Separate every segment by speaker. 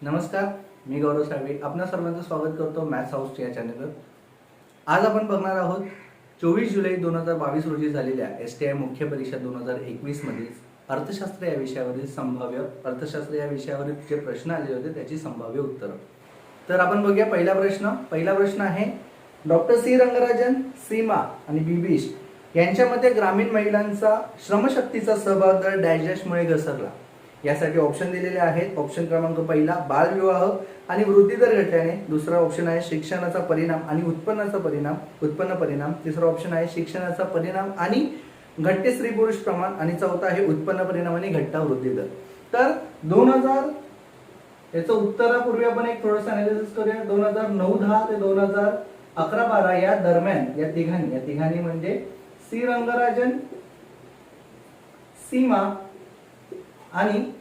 Speaker 1: नमस्कार, मी गौरव साळवे आपणा सर्वांचं स्वागत करतो मॅथ्स हाऊस या चॅनलवर। आज आपण बघणार आहोत 24 जुलै 2022 रोजी झालेल्या STI मुख्य परीक्षा 2021 मधील अर्थशास्त्र या विषयावरील अर्थशास्त्र या विषयावरील जे प्रश्न आले होते त्याची संभाव्य उत्तरं। तर आपण बघूया पहिला प्रश्न आहे डॉक्टर सी रंगराजन, सीमा आणि बीबीश यांच्यामध्ये ग्रामीण महिलांचा श्रमशक्तीचा सहभाग दर डॅश डॅशमुळे घसरला। यासाठी ऑप्शन दिलेले आहेत। ऑप्शन क्रमांक पहिला बालविवाह आणि वृद्धी दर घटल्याने, दुसरा ऑप्शन आहे शिक्षणाचा परिणाम आणि उत्पन्न परिणाम, तिसरा ऑप्शन आहे शिक्षणाचा परिणाम आणि घटते स्त्री पुरुष प्रमाण आणि चौथा आहे उत्पन्न परिणाम आणि घटता वृद्धी दर। तर 2000 याचं उत्तरापूर्वी आपण एक थोडंसं अनालिसिस करूया। 2009-10 ते 2011-12 या दरम्यान या तिघांनी म्हणजे सी रंगराजन, सीमा आणि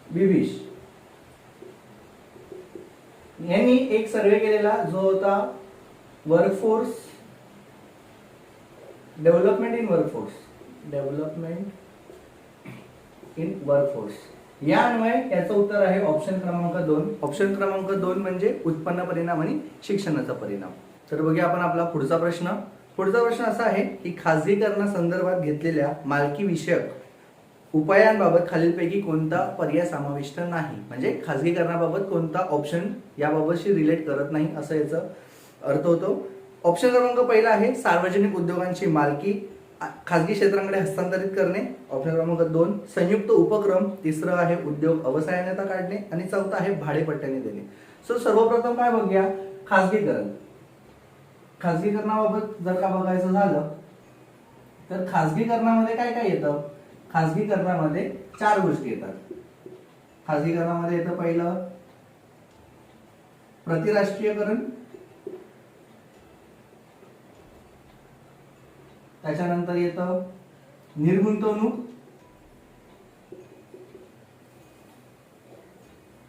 Speaker 1: बीबीश यांनी एक सर्वे केलेला जो होता वर्कफोर्स डेव्हलपमेंट इन वर्कफोर्स या अन्वये याचं उत्तर आहे ऑप्शन क्रमांक 2। ऑप्शन क्रमांक 2 म्हणजे उत्पन्न परिणाम आणि शिक्षणाचा परिणाम। तर बघूया आपण आपला पुढचा प्रश्न असा आहे की खासगीकरणासंदर्भात घेतलेल्या मालकी विषयक उपायांबाबत खालीलपैकी कोणता पर्याय समाविष्ट नाही, म्हणजे खासगीकरणाबाबत कोणता ऑप्शन याबाबतशी रिलेट करत नाही असं याचा अर्थ होतो। ऑप्शन क्रमांक पहिला आहे सार्वजनिक उद्योगांची मालकी खासगी क्षेत्रांकडे हस्तांतरित करणे, ऑप्शन क्रमांक 2 संयुक्त उपक्रम, तिसरं आहे उद्योग अवसायनता काढणे आणि चौथा आहे भाडेपट्ट्याने देणे। सो सर्वप्रथम काय बघूया, खासगीकरणाबाबत जर का बघायचं झालं तर खासगीकरणामध्ये काय काय येतं। खासगीकरणामध्ये 4 गोष्टी येतात। खासगीकरणामध्ये येतं पहिलं प्रतिराष्ट्रीयकरण, त्याच्यानंतर येतं निर्गुंतवणूक,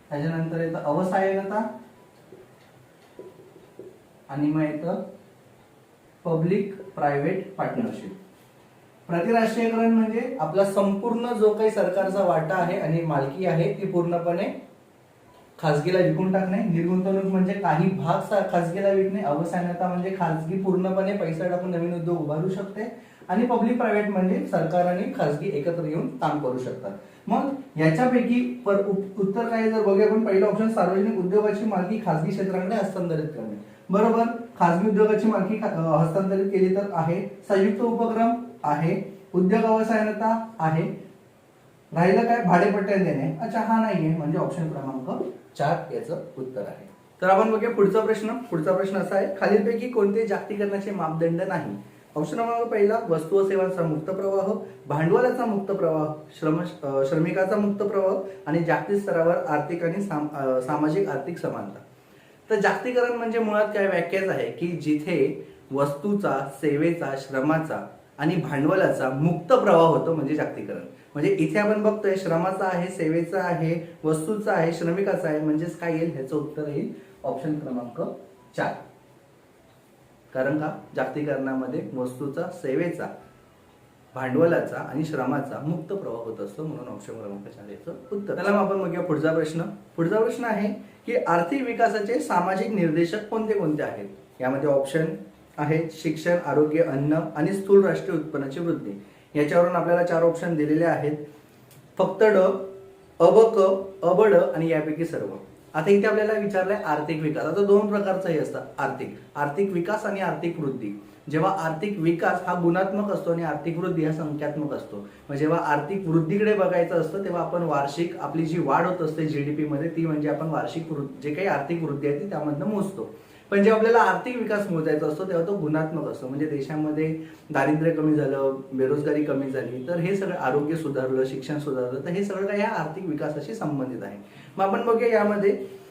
Speaker 1: त्याच्यानंतर येतं अवसायनता आणि मग येतं पब्लिक प्रायव्हेट पार्टनरशिप। प्रतिराष्ट्रीयकरण म्हणजे आपला संपूर्ण जो काही सरकारचा वाटा आहे आणि मालकी आहे ती पूर्णपणे खासगीला विकून टाकणे। निर्गुंतवणूक म्हणजे काही भाग खासगीला विकणे। अवसायनता म्हणजे खासगी पूर्णपणे पैसा टाकून नवीन उद्योग उभारू शकते आणि पब्लिक प्रायव्हेट म्हणजे सरकार आणि खासगी एकत्र येऊन काम करू शकतात। मग याच्यापैकी उत्तर काय जर बघूया आपण, पहिला ऑप्शन सार्वजनिक उद्योगाची मालकी खासगी क्षेत्राकडे हस्तांतरित करणे, बरोबर। खासगी उद्योगाची मालकी हस्तांतरित केली तर आहे संयुक्त उपक्रम आहे, उद्योग अवसायनता आहे, राहिलं काय भाडेपट्ट्याने देणे, अच्छा हा नाहीये, म्हणजे ऑप्शन क्रमांक 4 याचं उत्तर आहे। तर आपण बघूया पुढचा प्रश्न असा आहे खालीलपैकी कोणते जागतिकीकरणाचे मापदंड नाही। ऑप्शन क्रमांक पहिला वस्तू व सेवांचा मुक्त प्रवाह, भांडवलाचा मुक्त प्रवाह, श्रमिकाचा मुक्त प्रवाह आणि जागतिक स्तरावर आर्थिक आणि सामाजिक आर्थिक समानता। तर जागतिकीकरण म्हणजे मुळात काय व्याख्याच आहे की जिथे वस्तूचा, सेवेचा, श्रमाचा आणि भांडवलाचा मुक्त प्रवाह होतो म्हणजे जागतिकीकरण। म्हणजे इथे आपण बघतोय श्रमाचा आहे, सेवेचा आहे, वस्तूचा आहे, श्रमिकाचा आहे, म्हणजेच काय येईल, ह्याचं उत्तर येईल ऑप्शन क्रमांक 4। कारण का जागतिकीकरणामध्ये वस्तूचा, सेवेचा, भांडवलाचा आणि श्रमाचा मुक्त प्रवाह होत असतो, म्हणून ऑप्शन क्रमांक 4 याचं उत्तर। त्याला आपण बघूया पुढचा प्रश्न आहे की आर्थिक विकासाचे सामाजिक निर्देशक कोणते कोणते आहेत। यामध्ये ऑप्शन आहे शिक्षण, आरोग्य, अन्न आणि स्थूल राष्ट्रीय उत्पन्नाची वृद्धी। याच्यावरून आपल्याला 4 ऑप्शन दिलेले आहेत, फक्त ड, अब, क, अब, ड आणि यापैकी सर्व। आता इथे आपल्याला विचारलंय आर्थिक विकास। आता 2 प्रकारचंही असतं, आर्थिक विकास आणि आर्थिक वृद्धी। जेव्हा आर्थिक विकास हा गुणात्मक असतो आणि आर्थिक वृद्धी हा संख्यात्मक असतो। मग जेव्हा आर्थिक वृद्धीकडे बघायचं असतं तेव्हा आपण वार्षिक आपली जी वाढ होत असते जीडीपी मध्ये ती म्हणजे आपण वार्षिक जे काही आर्थिक वृद्धी आहे ती त्यामधनं मोजतो। पण जेव्हा आपल्याला आर्थिक विकास मोजायचा असतो तेव्हा तो गुणात्मक असतो, म्हणजे देशामध्ये दारिद्र्य कमी झालं, बेरोजगारी कमी झाली, तर हे सगळं आरोग्य सुधारलं, शिक्षण सुधारलं, तर हे सगळं काही ह्या आर्थिक विकासाशी संबंधित आहे। मग आपण बघूया यामध्ये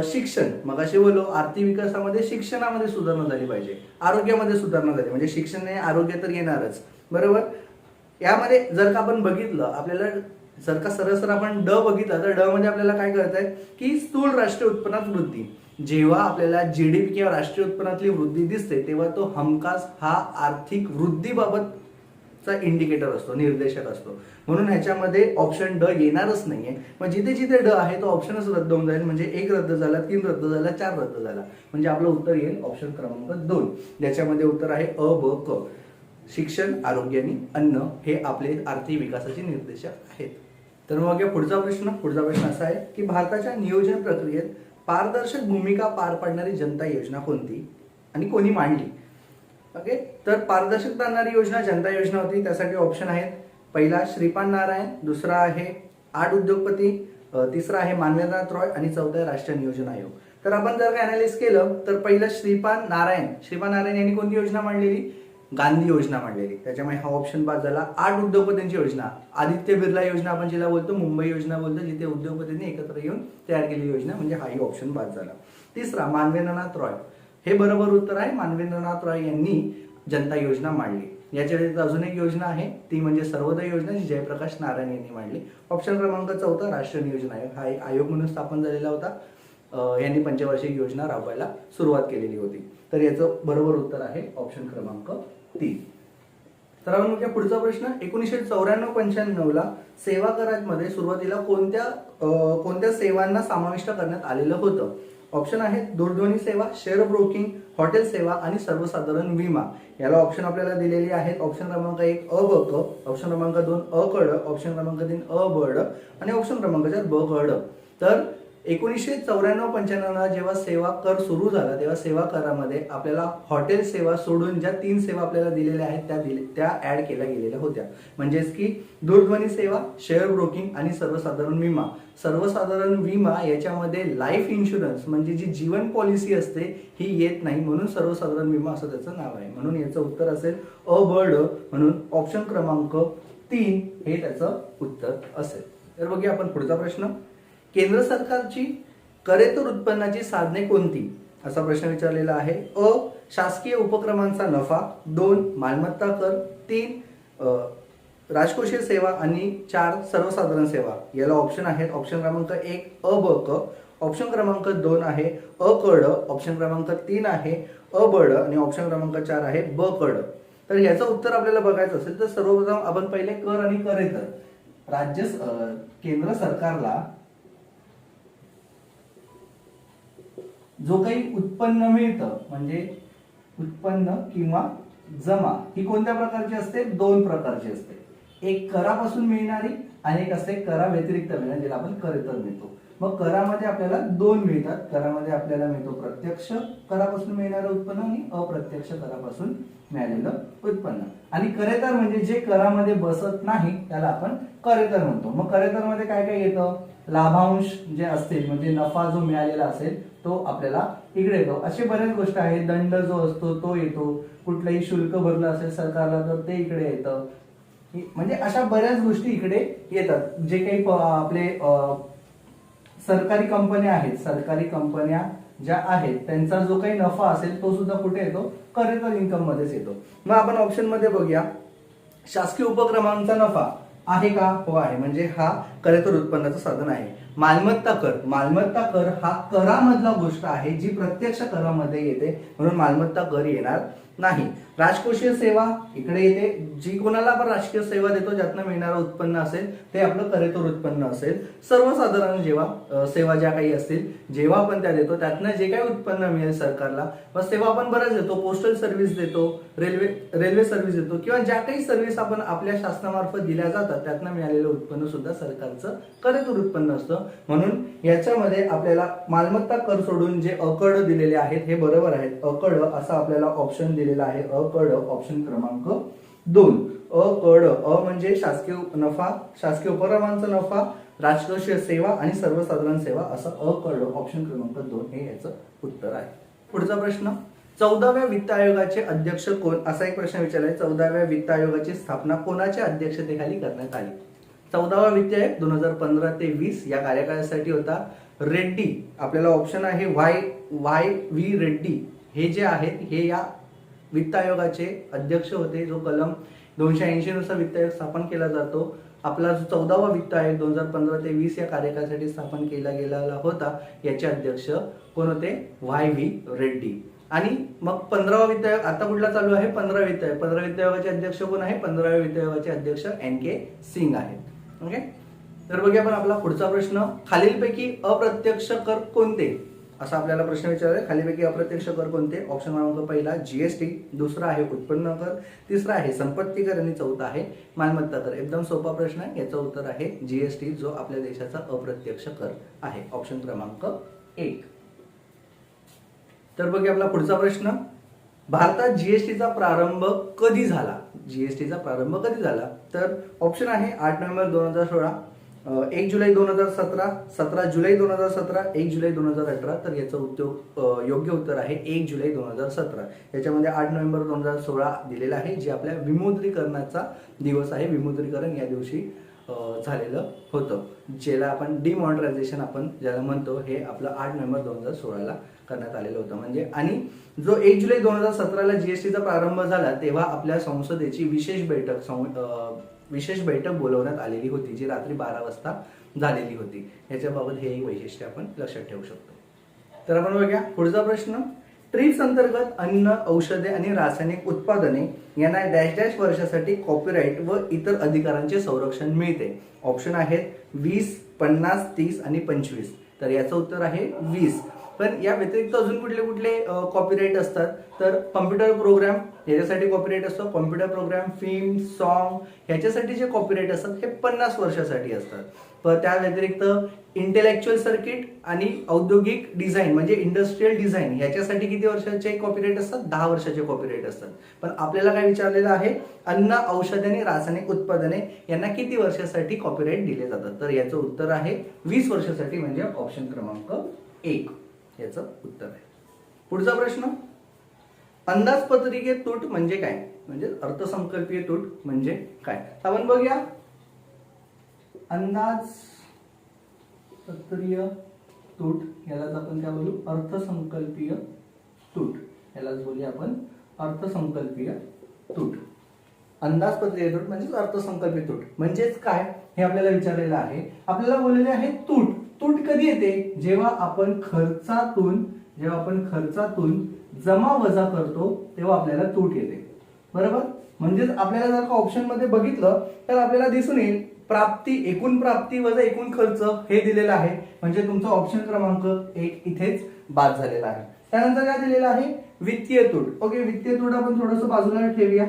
Speaker 1: शिक्षण, मगाशी बोललो आर्थिक विकासामध्ये शिक्षणामध्ये सुधारणा झाली पाहिजे, आरोग्यामध्ये सुधारणा झाली, म्हणजे शिक्षण आणि आरोग्य तर येणारच, बरोबर। यामध्ये जर का आपण बघितलं, आपल्याला जर का सरळ आपण ड बघितलं तर ड मध्ये आपल्याला काय कळतंय की स्थूल राष्ट्रीय उत्पन्नात वृद्धी। जेव्हा आपल्याला जीडीपी किंवा राष्ट्रीय उत्पन्नातली वृद्धी दिसते तेव्हा तो हमखास हा आर्थिक वृद्धीबाबत चा इंडिकेटर असतो, निर्देशक असतो. म्हणून ह्याच्यामध्ये ऑप्शन ड येणारच नाहीये. मग जिथे जिथे ड आहे तो ऑप्शनच रद्द होऊन जाईल. म्हणजे 1 रद्द झाला, 3 रद्द झाला, 4 रद्द झाला. म्हणजे आपलं उत्तर येईल ऑप्शन क्रमांक 2. ज्याच्यामध्ये उत्तर आहे अ, ब, क. शिक्षण, आरोग्य आणि अन्न हे आपले आर्थिक विकासाचे निर्देशक आहेत. तर मग या पुढचा प्रश्न असा आहे की भारताच्या नियोजन प्रक्रियेत पारदर्शक भूमिका पार पाडणारी जनता योजना कोणती आणि कोणी मांडली? ओके, तर पारदर्शकता आणणारी योजना जनता योजना होती. त्यासाठी ऑप्शन आहेत. पहिला श्रीपाद नारायण, दुसरा आहे 8 उद्योगपती, तिसरा आहे मानवेंद्रनाथ रॉय आणि चौथा आहे राष्ट्रीय नियोजन आयोग. तर आपण जर का अनालिसिस केलं तर पहिलं श्रीपाद नारायण यांनी कोणती योजना मांडलेली? गांधी योजना मांडलेली. त्याच्यामुळे हा ऑप्शन बाद झाला. 8 उद्योगपतींची योजना, आदित्य बिर्ला योजना आपण जिला बोलतो, मुंबई योजना बोलतो, जिथे उद्योगपतींनी एकत्र येऊन तयार केलेली योजना, म्हणजे हाही ऑप्शन बाद झाला. तिसरा मानवेंद्रनाथ रॉय, हे बरोबर उत्तर आहे. मानवेंद्रनाथ रॉय यांनी जनता योजना मांडली. याच्या व्यतिरिक्त अजून एक योजना आहे, ती म्हणजे सर्वोदय योजना, जी जयप्रकाश नारायण यांनी मांडली. ऑप्शन क्रमांक 4 राष्ट्रीय नियोजन आयोग, हा एक आयोग म्हणून स्थापन झालेला होता. यांनी पंचवार्षिक योजना राबवायला सुरुवात केलेली होती. तर याचं बरोबर उत्तर आहे ऑप्शन क्रमांक 3. तर आपण बघूया पुढचा प्रश्न. 1994-95 ला सेवा करामध्ये सुरुवातीला कोणत्या सेवांना समाविष्ट करण्यात आलेलं होतं? ऑप्शन आहेत दूरध्वनी सेवा, शेअर ब्रोकिंग, हॉटेल सेवा आणि सर्वसाधारण विमा. याला ऑप्शन आपल्याला दिलेली आहेत. ऑप्शन क्रमांक 1 अ, ब, क, ऑप्शन क्रमांक 2 अ, क, ड, ऑप्शन क्रमांक 3 अ, ब, ड आणि ऑप्शन क्रमांक 4 ब, क, ड. तर 1994-95 ला जेव्हा सेवा कर सुरू झाला तेव्हा सेवा करामध्ये आपल्याला हॉटेल सेवा सोडून ज्या 3 सेवा आपल्याला दिलेल्या आहेत त्या ऍड केल्या गेलेल्या होत्या. म्हणजेच की दूरध्वनी सेवा, शेअर ब्रोकिंग आणि सर्वसाधारण विमा. सर्वसाधारण विमा याच्यामध्ये लाईफ इन्शुरन्स म्हणजे जी जीवन पॉलिसी असते ही येत नाही, म्हणून सर्वसाधारण विमा असं त्याचं नाव आहे. म्हणून याचं उत्तर असेल अ, ब, ड. म्हणून ऑप्शन क्रमांक 3 हे त्याचं उत्तर असेल. तर बघूया आपण पुढचा प्रश्न. केंद्र सरकारची करेतर उत्पन्नाची साधने कोणती? असा प्रश्न विचारलेला आहे. अ, शासकीय उपक्रमांचा नफा, 2 मालमत्ता कर, 3 राजकोषीय सेवा आणि 4 सर्वसाधारण सेवा. याला ऑप्शन आहेत. ऑप्शन क्रमांक 1 अ, ब, क, ऑप्शन क्रमांक 2 आहे अ, क, ड, ऑप्शन क्रमांक 3 आहे अ, ब, ड आणि ऑप्शन क्रमांक 4 आहे ब, क, ड. तर याचं उत्तर आपल्याला बघायचं असेल तर सर्वप्रथम आपण पहिले कर आणि करेतर केंद्र सरकारला जो काही उत्पन्न मिळतं म्हणजे उत्पन्न किंवा जमा ही कोणत्या प्रकारची असते? 2 प्रकारची असते. एक करापासून मिळणारी आणि एक असते करा व्यतिरिक्त मिळणारी, ज्याला आपण करेतर म्हणतो. मग करामध्ये आपल्याला 2 मिळतात. करामध्ये आपल्याला मिळतो प्रत्यक्ष करापासून मिळणारं उत्पन्न आणि अप्रत्यक्ष करापासून मिळालेलं उत्पन्न. आणि करेतर म्हणजे जे करामध्ये बसत नाही त्याला आपण करेतर म्हणतो. मग करेतर मध्ये काय काय येतं? लाभांश जे असतील म्हणजे नफा जो मिळालेला असेल तो आपल्याला इकडे येतो. असे बऱ्याच गोष्टी आहेत. दंड जो असतो तो येतो. कुठलंही शुल्क भरलं असेल सरकारला तर ते इकडे येतं. म्हणजे अशा बऱ्याच गोष्टी इकडे येतात. जे काही आपले सरकारी कंपन्या आहेत, सरकारी कंपन्या ज्या आहेत त्यांचा जो काही नफा असेल तो सुद्धा कुठे येतो? करेतर इन्कम मध्येच येतो. मग आपण ऑप्शन मध्ये बघूया. शासकीय उपक्रमांचा नफा आहे का? हो आहे. म्हणजे हा करेतर उत्पन्नाचं साधन आहे. मालमत्ता कर हा करामधला गोष्ट आहे जी प्रत्यक्ष करामध्ये येते, म्हणून मालमत्ता कर येणार नाही. राजकोषीय सेवा इकडे येते. जी कोणाला आपण राजकीय सेवा देतो ज्यातनं मिळणारं उत्पन्न असेल ते आपलं करेतर उत्पन्न असेल. सर्वसाधारण जेव्हा सेवा ज्या काही असतील जेव्हा आपण त्या देतो त्यातनं जे काही उत्पन्न मिळेल सरकारला, मग सेवा आपण बऱ्याच देतो. पोस्टल सर्व्हिस देतो, रेल्वे सर्व्हिस देतो किंवा ज्या काही सर्व्हिस आपण आपल्या शासनामार्फत दिल्या जातात त्यातनं मिळालेलं उत्पन्न सुद्धा सरकारचं करेतर उत्पन्न असतं. म्हणून याच्यामध्ये आपल्याला मालमत्ता कर सोडून जे अकड दिलेले आहेत हे बरोबर आहेत. अकड असा आपल्याला ऑप्शन दिलेला आहे. अकड ऑप्शन क्रमांक 2. अकड अ म्हणजे शासकीय नफा, शासकीय उपक्रमांचा नफा, राजकोषीय सेवा आणि सर्वसाधारण सेवा असं अकड ऑप्शन क्रमांक 2 हे याचं उत्तर आहे. पुढचा प्रश्न. 14व्या वित्त आयोगाचे अध्यक्ष कोण? असा एक प्रश्न विचारलाय. 14व्या वित्त आयोगाची स्थापना कोणाच्या अध्यक्षतेखाली करण्यात आली? 14वा वित्त आयोग 2015 ते 20 या कार्यकाळासाठी होता. रेड्डी आपल्याला ऑप्शन आहे वाय व्ही रेड्डी हे जे आहेत हे या वित्त आयोगाचे अध्यक्ष होते. जो कलम 280 नुसार वित्त आयोग स्थापन केला जातो. आपला जो 14वा वित्त आयोग 2015 ते 20 या कार्यकाळासाठी स्थापन केला गेलेला होता याचे अध्यक्ष कोण होते? Y V Reddy. आणि मग 15वा वित्त आयोग आता कुठला चालू आहे? 15 वित्त आयोग. 15 वित्त आयोगाचे अध्यक्ष कोण आहे? 15व्या वित्त आयोगाचे अध्यक्ष NK सिंग आहेत. ओके, तर बघूया आपण आपला पुढचा प्रश्न. खालीलपैकी अप्रत्यक्ष कर कोणते? असा आपल्याला प्रश्न विचारलाय. खालीलपैकी अप्रत्यक्ष कर कोणते? ऑप्शन क्रमांक पहिला GST, दुसरा आहे उत्पन्न कर, तिसरा आहे संपत्ती कर आणि चौथा आहे मालमत्ता कर. एकदम सोपा प्रश्न आहे. याचं उत्तर आहे GST, जो आपल्या देशाचा अप्रत्यक्ष कर आहे. ऑप्शन क्रमांक 1. तर बघूया आपला पुढचा प्रश्न. भारतात जीएसटीचा प्रारंभ कधी झाला? जीएसटीचा प्रारंभ कधी झाला? तर ऑप्शन आहे 8 नोव्हेंबर 2016, 1 जुलै 2017, 17 जुलै 2017, 1 जुलै 2018. तर याचं योग्य उत्तर आहे 1 जुलै 2017. याच्यामध्ये 8 नोव्हेंबर 2016 दिलेला आहे, जे आपल्या विमुद्रीकरणाचा दिवस आहे. विमुद्रीकरण या दिवशी झालेलं होतं, ज्याला आपण डिमॉनिटायझेशन आपण ज्याला म्हणतो, हे आपलं 8 नोव्हेंबर 2016ला करण्यात आलेलं होतं. म्हणजे आणि जो 1 जुलै 2017ला जीएसटीचा प्रारंभ झाला, तेव्हा आपल्या संसदेची विशेष बैठक बोलवण्यात आलेली होती, जी रात्री 12 वाजता झालेली होती. याच्याबाबत हे एक वैशिष्ट्य आपण लक्षात ठेवू शकतो. तर आपण बघूया पुढचा प्रश्न. ट्रिप्स अंतर्गत अन्न, औषधे आणि रासायनिक उत्पादने यांना डॅश डॅश वर्षासाठी कॉपीराइट व इतर अधिकारांचे संरक्षण मिळते. ऑप्शन आहेत 20, 50, 30 आणि 25. तर याचं उत्तर आहे 20. पण या व्यतिरिक्त अजून कुठले कुठले कॉपीराइट असतात? तर कॉम्प्युटर प्रोग्राम याच्यासाठी कॉपीराइट असतो. कॉम्प्युटर प्रोग्राम, फिल्म, सॉन्ग ह्याच्यासाठी जे कॉपीराइट असतात हे 50 वर्षासाठी असतात. पण त्या व्यतिरिक्त इंटेलेक्च्युअल सर्किट आणि औद्योगिक डिझाईन म्हणजे इंडस्ट्रियल डिझाईन ह्याच्यासाठी किती वर्षाचे कॉपीराइट असतात? 10 वर्षाचे कॉपीराइट असतात. पण आपल्याला काय विचारलेलं आहे? अन्न, औषध आणि रासायनिक उत्पादने यांना किती वर्षासाठी कॉपीराइट दिले जातात? तर याचं उत्तर आहे 20 वर्षासाठी, म्हणजे ऑप्शन क्रमांक 1 याचं उत्तर आहे. पुढचा प्रश्न. अंदाजपत्रकीय तूट म्हणजे काय? म्हणजे अर्थसंकल्पीय तूट म्हणजे काय? आपण बघूया. अंदाजपत्रीय तूट यालाच आपण काय बोलू? अर्थसंकल्पीय तूट यालाच बोलूया आपण अर्थसंकल्पीय तूट. अंदाजपत्रीय तूट म्हणजे अर्थसंकल्पीय तूट म्हणजेच काय हे आपल्याला विचारलेलं आहे. आपल्याला बोललेले आहे तूट. तूट कधी येते? जेव्हा आपण खर्चातून जमा वजा करतो तेव्हा आपल्याला तूट येते. बरोबर? म्हणजेच आपल्याला जर का ऑप्शन मध्ये बघितलं तर आपल्याला दिसून येईल प्राप्ती, एकूण प्राप्ती वजा एकूण खर्च हे दिलेलं आहे. म्हणजे तुमचा ऑप्शन क्रमांक 1 इथेच बाद झालेला आहे. त्यानंतर काय दिलेलं आहे? वित्तीय तूट. ओके, वित्तीय तूट आपण थोडंसं बाजूला ठेवूया.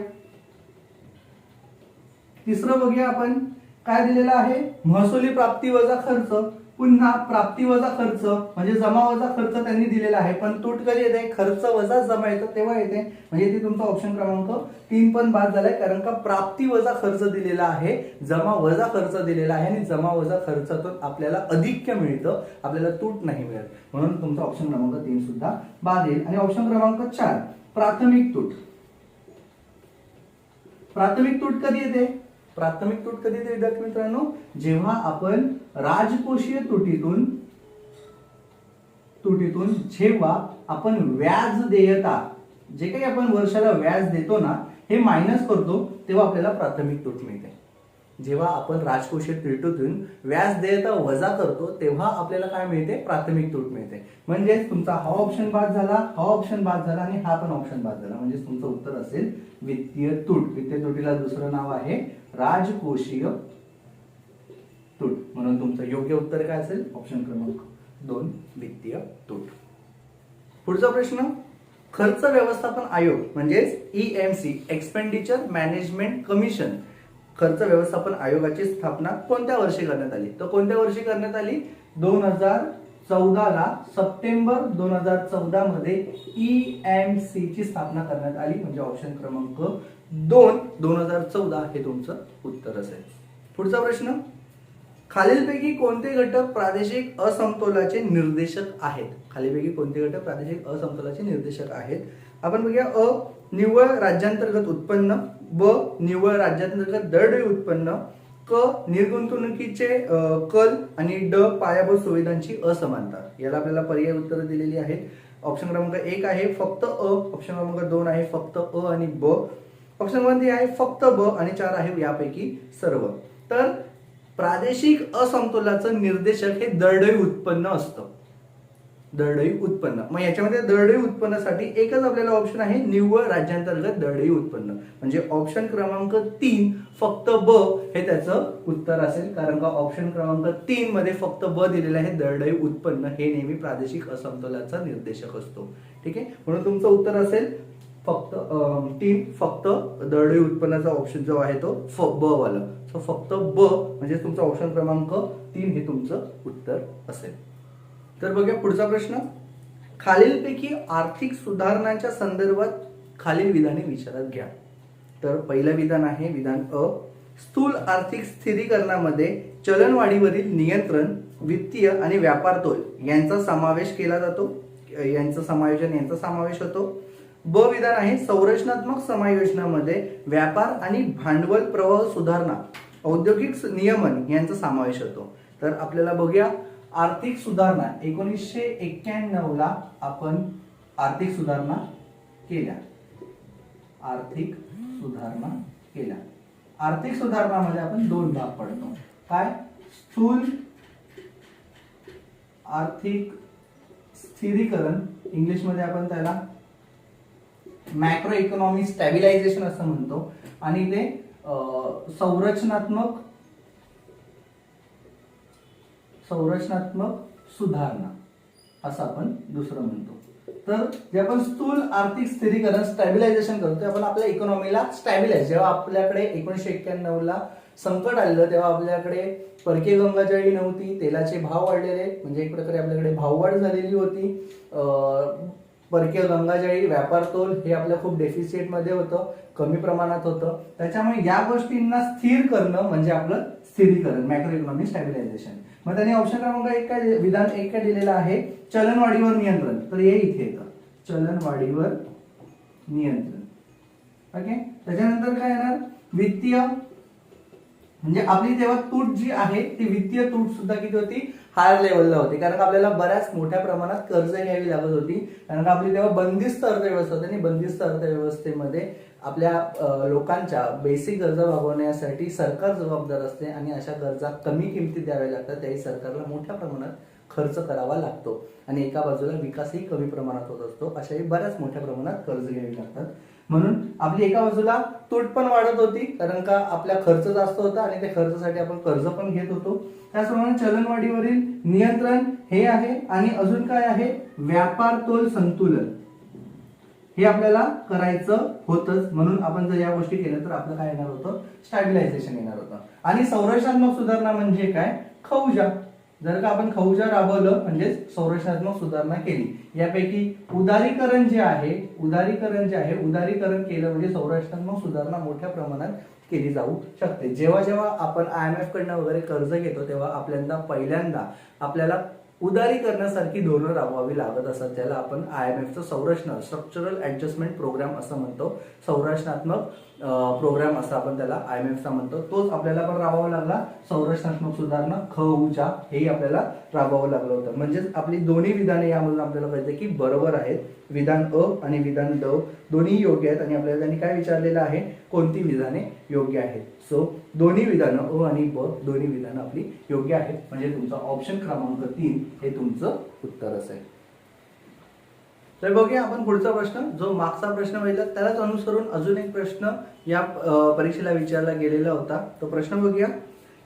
Speaker 1: तिसरं बघूया आपण काय दिलेलं आहे? महसुली प्राप्ती वजा खर्च. पुन्हा प्राप्ती वजा खर्च म्हणजे जमा वजा खर्च त्यांनी दिलेला आहे. पण तूट कधी येते? खर्च वजा जमा येतो तेव्हा येते. म्हणजे ते तुमचा ऑप्शन क्रमांक 3 पण बाद झालाय, कारण का प्राप्ती वजा खर्च दिलेला आहे, जमा वजा खर्च दिलेला आहे आणि जमा वजा खर्चातून आपल्याला अधिक्य मिळतं, आपल्याला तूट नाही मिळत. म्हणून तुमचा ऑप्शन क्रमांक 3 सुद्धा बाद येईल. आणि ऑप्शन क्रमांक 4 प्राथमिक तूट. प्राथमिक तूट कधी येते? प्राथमिक तूट कधी येते विद्यार्थी मित्रांनो? जेव्हा आपण राजकोषीय तुटीतून जेव्हा आपण व्याज देयता, जे काही आपण वर्षाला व्याज देतो ना, हे मायनस करतो तेव्हा आपल्याला प्राथमिक तूट मिळते. जेव्हा आपण राजकोषीय तुटीतून व्याज देयता वजा करतो तेव्हा आपल्याला काय मिळते? प्राथमिक तूट मिळते. म्हणजे तुमचा हा ऑप्शन बाद झाला, हा ऑप्शन बाद झाला आणि हा पण ऑप्शन बाद झाला. म्हणजे तुमचं उत्तर असेल वित्तीय तूट. वित्तीय तुटीला दुसरं नाव आहे राजकोषीय तूट. म्हणून तुमचं योग्य उत्तर काय असेल? ऑप्शन क्रमांक 2 वित्तीय तूट. पुढचा प्रश्न. खर्च व्यवस्थापन आयोग म्हणजेच EMC एक्सपेंडिचर मॅनेजमेंट कमिशन, खर्च व्यवस्थापन आयोगाची स्थापना कोणत्या वर्षी करण्यात आली? तर कोणत्या वर्षी करण्यात आली? 2014ला सप्टेंबर 2014 मध्ये EMC ची स्थापना करण्यात आली. म्हणजे ऑप्शन क्रमांक 2 2014 हे तुमचं उत्तर असेल. पुढचा प्रश्न. खालीलपैकी कोणते घटक प्रादेशिक असमतोलाचे निर्देशक आहेत? खालीलपैकी कोणते घटक प्रादेशिक असमतोलाचे निर्देशक आहेत? आपण बघूया. अ निव्वळ राज्यांतर्गत उत्पन्न, ब निव्वळ राज्यांतर्गत दरडोई उत्पन्न, क निर्गुंतवणुकीचे कल आणि ड पायाभूत सुविधांची असमानता. याला आपल्याला पर्याय उत्तर दिलेली आहेत. ऑप्शन क्रमांक 1 आहे फक्त अ, ऑप्शन क्रमांक 2 आहे फक्त अ आणि ब, ऑप्शन क्रमांक 3 आहे फक्त ब आणि 4 आहे यापैकी सर्व. तर प्रादेशिक असमतोलाचं निर्देशक हे दरडोई उत्पन्न असतं. दरडोई उत्पन्न. मग याच्यामध्ये दरडोई उत्पन्नासाठी एकच आपल्याला ऑप्शन आहे, निव्वळ राज्यांतर्गत दरडोई उत्पन्न. म्हणजे ऑप्शन क्रमांक 3 फक्त ब हे त्याचं उत्तर असेल, कारण का ऑप्शन क्रमांक 3 मध्ये फक्त ब दिलेलं आहे. दरडोई उत्पन्न हे नेहमी प्रादेशिक असमतोलाचा निर्देशक असतो. ठीक आहे, म्हणून तुमचं उत्तर असेल फक्त 3, फक्त दरडोई उत्पन्नाचा ऑप्शन जो आहे तो ब वाला. सो फक्त ब म्हणजे तुमचा ऑप्शन क्रमांक 3 हे तुमचं उत्तर असेल. तर बघूया पुढचा प्रश्न. खालीलपैकी आर्थिक सुधारणांच्या संदर्भात खालील विधाने विचारात घ्या. तर पहिलं विधान आहे विधान अ, स्थूल आर्थिक स्थिरीकरणामध्ये चलनवाढीवरील नियंत्रण, वित्तीय आणि व्यापार तोल यांचा समावेश केला जातो, यांचा समावेश होतो. ब विधान आहे संरचनात्मक समायोजनामध्ये व्यापार आणि भांडवल प्रवाह सुधारणा, औद्योगिक नियमन यांचा समावेश होतो. तर आपल्याला बघूया आर्थिक सुधारणा 1991 ला आपण आर्थिक सुधारणा केल्या. आर्थिक सुधारणामध्ये आपण 2 भाग पडतो. काय? स्थूल आर्थिक स्थिरीकरण, इंग्लिश मध्ये आपण त्याला मॅक्रो इकॉनॉमिक स्टॅबिलायझेशन असं म्हणतो, आणि ते संरचनात्मक सुधारणा असं आपण दुसरं म्हणतो. तर जे आपण स्थूल आर्थिक स्थिरीकरण स्टॅबिलायझेशन करतो, आपण आपल्या इकॉनॉमीला स्टॅबिलाइज, जेव्हा आपल्याकडे 1991 ला संकट आलेलं तेव्हा आपल्याकडे परकीय गंगाजळी नव्हती, तेलाचे भाव वाढलेले, म्हणजे एक प्रकारे आपल्याकडे भाववाढ झालेली होती, परकीय गंगाजळी, व्यापार तोल हे आपलं खूप डेफिसिट मध्ये होतं, कमी प्रमाणात होतं. त्याच्यामुळे या गोष्टींना स्थिर करणं म्हणजे आपलं स्थिरीकरण, मॅक्रो इकॉनॉमिक स्टॅबिलायझेशन. मग त्याने ऑप्शन क्रमांक 1 काय विधान 1 काय दिलेलं आहे, चलनवाढीवर नियंत्रण. तर हे इथे येतं चलनवाढीवर नियंत्रण. ओके, त्याच्यानंतर काय येणार, वित्तीय, म्हणजे आपली तेव्हा तूट जी आहे ती वित्तीय तूट सुद्धा किती होती, हायर लेवलला होती, कारण आपल्याला बऱ्याच मोठ्या प्रमाणात कर्ज घ्यावी लागत होती, कारण आपली तेव्हा बंदिस्त अर्थव्यवस्था होती आणि बंदिस्त अर्थव्यवस्थेमध्ये आपल्या लोकांच्या बेसिक गरजा भागवण्यासाठी सरकार जबाबदार असते आणि अशा गरजा कमी किमतीत द्याव्या लागतात, त्याही सरकारला मोठ्या प्रमाणात खर्च करावा लागतो आणि एका बाजूला विकासही कमी प्रमाणात होत असतो, अशाही बऱ्याच मोठ्या प्रमाणात कर्ज घ्यावी लागतात. म्हणून आपली एका बाजूला तूट पण वाढत होती, कारण का आपला खर्च जास्त होता आणि त्या खर्चासाठी आपण कर्ज पण घेत होतो. त्याचप्रमाणे चलनवाढीवरील नियंत्रण हे आहे, आणि अजून काय आहे, व्यापार तोल संतुलन हे आपल्याला करायचं होतंच. म्हणून आपण जर या गोष्टी केल्या तर आपलं काय येणार होतं, स्टॅबिलायझेशन येणार होतं. आणि संरचनात्मक सुधारणा म्हणजे काय, खौजा. जर का आपण खौजा राबवलं म्हणजे संरचनात्मक सुधारणा केली. यापैकी उदारीकरण केलं म्हणजे संरचनात्मक सुधारणा मोठ्या प्रमाणात केली जाऊ शकते. जेव्हा जेव्हा आपण IMF कडनं वगैरे कर्ज घेतो तेव्हा पहिल्यांदा आपल्याला उदारीकरणासारखी धोरणं राबवावी लागत असतात, ज्याला आपण IMFचं स्ट्रक्चरल ऍडजस्टमेंट प्रोग्राम असं म्हणतो, संरचनात्मक प्रोग्राम असं आपण त्याला IMFचा म्हणतो. तोच आपल्याला पण राबवावा लागला, संरचनात्मक सुधारणा खौजा हेही आपल्याला राबवावं लागलं होतं. म्हणजेच आपली दोन्ही विधाने यामधून आपल्याला कळते की बरोबर आहेत. विधान अ आणि विधान ड दोन्ही योग्य आहेत, आणि आपल्याला त्यांनी काय विचारलेलं आहे, कोणती विधाने योग्य आहेत. सो दोन्ही विधानं अ आणि ब दोन्ही विधानं आपली योग्य आहेत, म्हणजे तुमचा ऑप्शन क्रमांक 3 हे तुमचं उत्तर असेल. तर बघूया आपण पुढचा प्रश्न, जो मागचा प्रश्न बघितला त्यालाच अनुसरून अजून एक प्रश्न या परीक्षेला विचारला गेलेला होता. तो प्रश्न बघूया.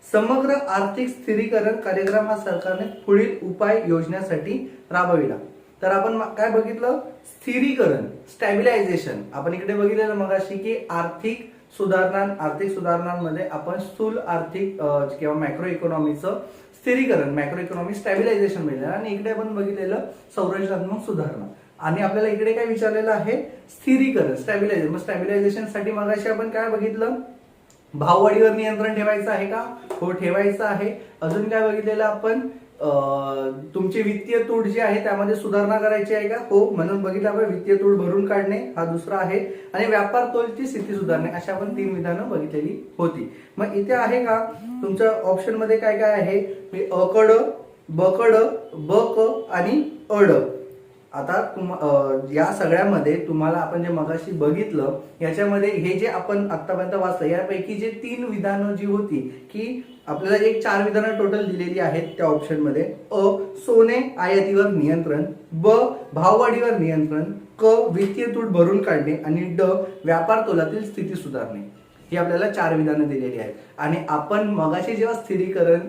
Speaker 1: समग्र आर्थिक स्थिरीकरण कार्यक्रम हा सरकारने पुढील उपाय योजण्यासाठी राबविला. तर आपण काय बघितलं, स्थिरीकरण, स्टॅबिलायझेशन. आपण इकडे बघितलेलं मगाशी की आर्थिक सुधारणांमध्ये आपण स्थूल आर्थिक किंवा मॅक्रो इकॉनॉमीचं स्थिरीकरण, मॅक्रो इकॉनॉमिक स्टॅबिलायझेशन मिळालं, आणि इकडे आपण बघितलेलं संरचनात्मक सुधारणा. आणि आपल्याला इकडे काय विचारलेलं आहे, स्थिरीकरण, स्टॅबिलायझेशन. मग स्टॅबिलायझेशन साठी मगाशी आपण काय बघितलं, भाववाढीवर नियंत्रण ठेवायचं आहे का, हो ठेवायचं आहे. अजून काय बघितलेलं आपण, तुमची वित्तीय तूट जी आहे त्यामध्ये सुधारणा करायची आहे का, हो. म्हणून बघितलं आपण वित्तीय तूट भरून काढणे हा दुसरा आहे, आणि व्यापार तोलची स्थिती सुधारणे, अशा आपण 3 विधानं बघितलेली होती. मग इथे आहे का तुमच्या ऑप्शन मध्ये काय काय आहे, अकड, बकड, बक आणि अड. आता या सगळ्यामध्ये तुम्हाला आपण जे मगाशी बघितलं याच्यामध्ये हे जे आपण आतापर्यंत वाचलं यापैकी जे 3 विधानं जी होती की आपल्याला एक 4 विधानं टोटल दिलेली आहेत त्या ऑप्शन मध्ये. अ, सोने आयातीवर नियंत्रण, ब, भाववाढीवर नियंत्रण, क, वित्तीय तूट भरून काढणे आणि ड, व्यापार तोलातील स्थिती सुधारणे. ही आपल्याला 4 विधानं दिलेली आहेत. आणि आपण मगाशी जेव्हा स्थिरीकरण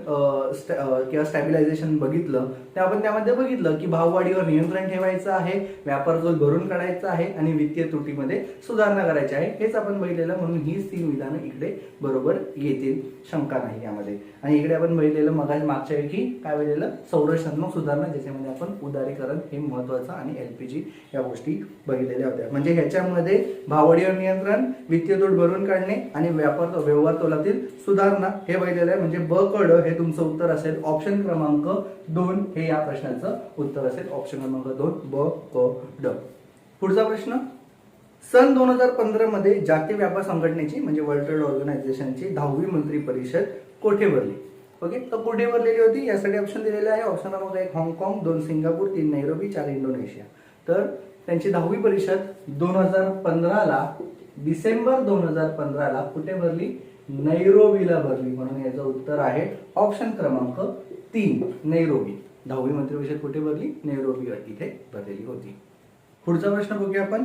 Speaker 1: किंवा स्टॅबिलायझेशन बघितलं तेव्हा आपण त्यामध्ये बघितलं की भाववाढीवर नियंत्रण ठेवायचं आहे, व्यापार तोल भरून काढायचा आहे आणि वित्तीय तुटीमध्ये सुधारणा करायची आहे. हेच आपण बघितलेलं, म्हणून ही 3 विधानं इकडे बरोबर येतील, शंका नाही यामध्ये. आणि इकडे आपण बघितलेलं मागच्या वेळी काय बघितलेलं, संरचनात्मक सुधारणा, ज्याच्यामध्ये आपण उदारीकरण हे महत्वाचं आणि एलपीजी या गोष्टी बघितलेल्या होत्या. म्हणजे ह्याच्यामध्ये भाववाढीवर नियंत्रण, वित्तीय तूट भरून काढणे आणि व्यवहार तोलातील सुधारणा हे बघितलेलं आहे. म्हणजे ब, क, ड हे तुमचं उत्तर असेल. ऑप्शन क्रमांक 2 हे या प्रश्नाचं उत्तर असेल. ऑप्शन क्रमांक 2 ब, क, ड. पुढचा प्रश्न, सन 2015 मध्ये जागतिक व्यापार संघटनेची म्हणजे वर्ल्ड ट्रेड ऑर्गनायझेशनची 10वी मंत्री परिषद कोठे भरली? ओके, तर कुठे भरलेली होती यासाठी ऑप्शन दिलेले आहे. ऑप्शन क्रमांक 1 हाँगकाँग, 2 सिंगापूर, 3 नैरोबी, 4 इंडोनेशिया. तर त्यांची 10वी परिषद 2015ला डिसेंबर 2015ला कुठे भरली? नैरोबीला भरली. म्हणून याचं उत्तर आहे ऑप्शन क्रमांक 3 नैरोबी. 10वी मंत्री परिषद कुठे भरली? नैरोबी इथे भरलेली होती. पुढचा प्रश्न बघूया आपण.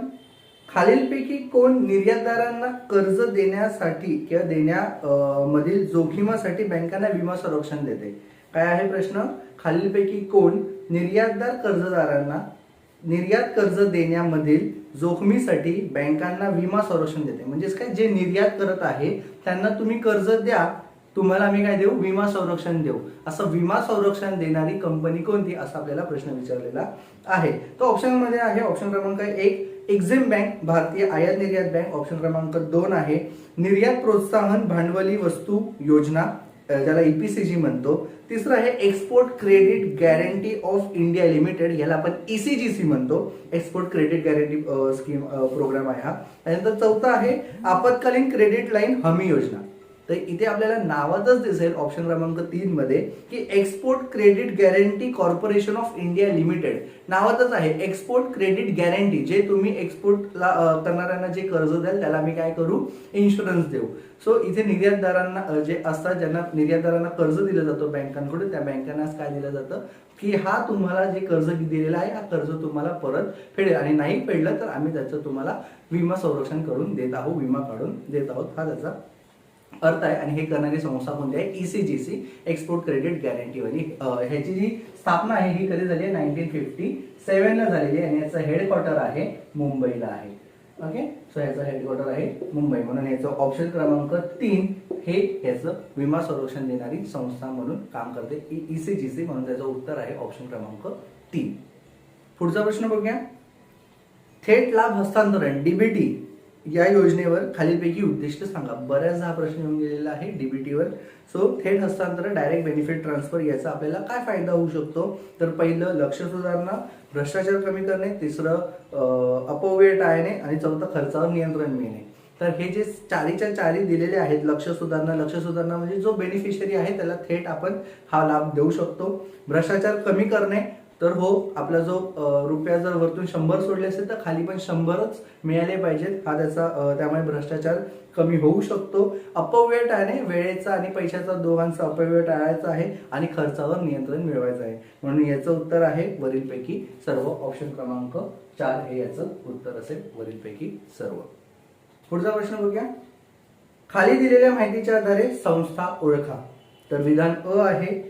Speaker 1: खालीलपैकी कोण निर्यातदारांना कर्ज देण्यासाठी किंवा देण्यामधील जोखीमासाठी बँकांना विमा संरक्षण देते? काय आहे प्रश्न? खालीलपैकी कोण निर्यातदार कर्जदारांना निर्यात कर्ज देण्यामधील जोखमीसाठी बँकांना विमा संरक्षण देते? म्हणजेच काय, जे निर्यात करत आहे त्यांना तुम्ही कर्ज द्या, तुम्हाला आम्ही काय देऊ? विमा संरक्षण देऊ. असं विमा संरक्षण देणारी कंपनी कोणती, असा आपल्याला प्रश्न विचारलेला आहे. तो ऑप्शन मध्ये आहे. ऑप्शन क्रमांक 1 एक्झिम बँक, भारतीय आयात निर्यात बँक. ऑप्शन क्रमांक 2 आहे निर्यात प्रोत्साहन भांडवली वस्तू योजना, ज्याला ईपीसीजी म्हणतो. तिसरं आहे export credit guarantee of India limited, याला आपण ईसीजीसी म्हणतो. Export credit guarantee scheme programme आहे हा. त्यानंतर चौथा आहे आपत्कालीन क्रेडिट लाईन हमी योजना. तर इथे आपल्याला नावातच दिसेल ऑप्शन क्रमांक 3 मध्ये की export credit guarantee corporation of India limited. नावातच आहे एक्सपोर्ट क्रेडिट गॅरंटी. जे तुम्ही एक्सपोर्टला करणाऱ्यांना जे कर्ज द्याल त्याला आम्ही काय करू? इन्शुरन्स देऊ. सो इथे निर्यातदारांना जे असतात, ज्यांना निर्यातदारांना कर्ज दिलं जातं बँकांकडून, त्या बँकांना काय दिलं जातं की हा तुम्हाला जे कर्ज दिलेलं आहे हा कर्ज तुम्हाला परत फेडेल आणि नाही फेडलं तर आम्ही त्याचं तुम्हाला विमा संरक्षण करून देत आहोत, विमा काढून देत आहोत, हा त्याचा अर्थ आहे. आणि हे करणारी संस्था कोणती आहे? ईसीजीसी, एक्सपोर्ट क्रेडिट गॅरंटी वाली. ह्याची जी स्थापना आहे ही कधी झाली आहे? 1957 ला झालेली आहे आणि याचं हेडक्वार्टर आहे मुंबईला आहे. ओके, सो याचं हेडक्वार्टर आहे मुंबई. म्हणून याचं ऑप्शन क्रमांक 3 हे याचं विमा संरक्षण देणारी संस्था म्हणून काम करते, ईसीजीसी. म्हणून त्याचं उत्तर आहे ऑप्शन क्रमांक 3. पुढचा प्रश्न बघूया. थेट लाभ हस्तांतरण डीबीटी या योजनेवर खालीलपैकी उद्दिष्ट सांगा. बऱ्याचदा हा प्रश्न येऊन गेलेला आहे डीबीटीवर. सो थेट हस्तांतरण डायरेक्ट बेनिफिट ट्रान्सफर याचा आपल्याला काय फायदा होऊ शकतो? तर पहिलं लक्ष सुधारणा, भ्रष्टाचार कमी करणे, तिसरं अपव्यय टाळणे आणि चौथं खर्चावर नियंत्रण मिळणे. तर हे जे चारीच्या चारी दिलेले आहेत, लक्ष सुधारणा म्हणजे जो बेनिफिशियरी आहे त्याला थेट आपण हा लाभ देऊ शकतो. भ्रष्टाचार कमी करणे, तर हो, आपला जो रुपया जर वरतून 100 सोडले असेल तर खाली पण 100च मिळाले पाहिजेत, हा त्याचा त्यामुळे भ्रष्टाचार कमी होऊ शकतो. अपव्यय टाळणे, वेळेचा आणि पैशाचा दोघांचा अपव्यय टाळायचा आहे आणि खर्चावर नियंत्रण मिळवायचं आहे. म्हणून याचं उत्तर आहे वरीलपैकी सर्व. ऑप्शन क्रमांक 4 हे याचं उत्तर असेल, वरीलपैकी सर्व. पुढचा प्रश्न बघूया. खाली दिलेल्या माहितीच्या आधारे संस्था ओळखा. तर विधान अ आहे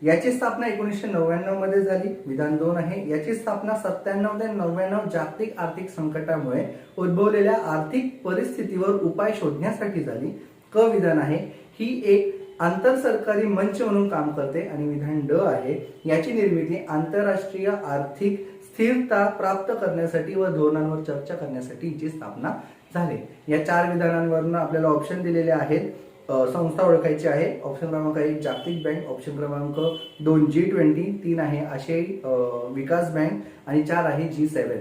Speaker 1: याची स्थापना 1999 मध्ये झाली. विधान 2 आहे याची स्थापना 97 ते 99 जागतिक आर्थिक संकटामुळे उद्भवलेल्या आर्थिक परिस्थितीवर उपाय शोधण्यासाठी झाली. क विधान आहे ही एक आंतर सरकारी मंच म्हणून काम करते. आणि विधान ड आहे याची निर्मिती आंतरराष्ट्रीय आर्थिक स्थिरता प्राप्त करण्यासाठी व धोरणांवर चर्चा करण्यासाठी हिची स्थापना झाली. या 4 विधानांवरून आपल्याला ऑप्शन दिलेले आहेत. संस्था ओळखायची आहे. ऑप्शन क्रमांक 1 जागतिक बँक, ऑप्शन क्रमांक 2 G20, 3 आहे आशियाई विकास बँक आणि 4 आहे G7.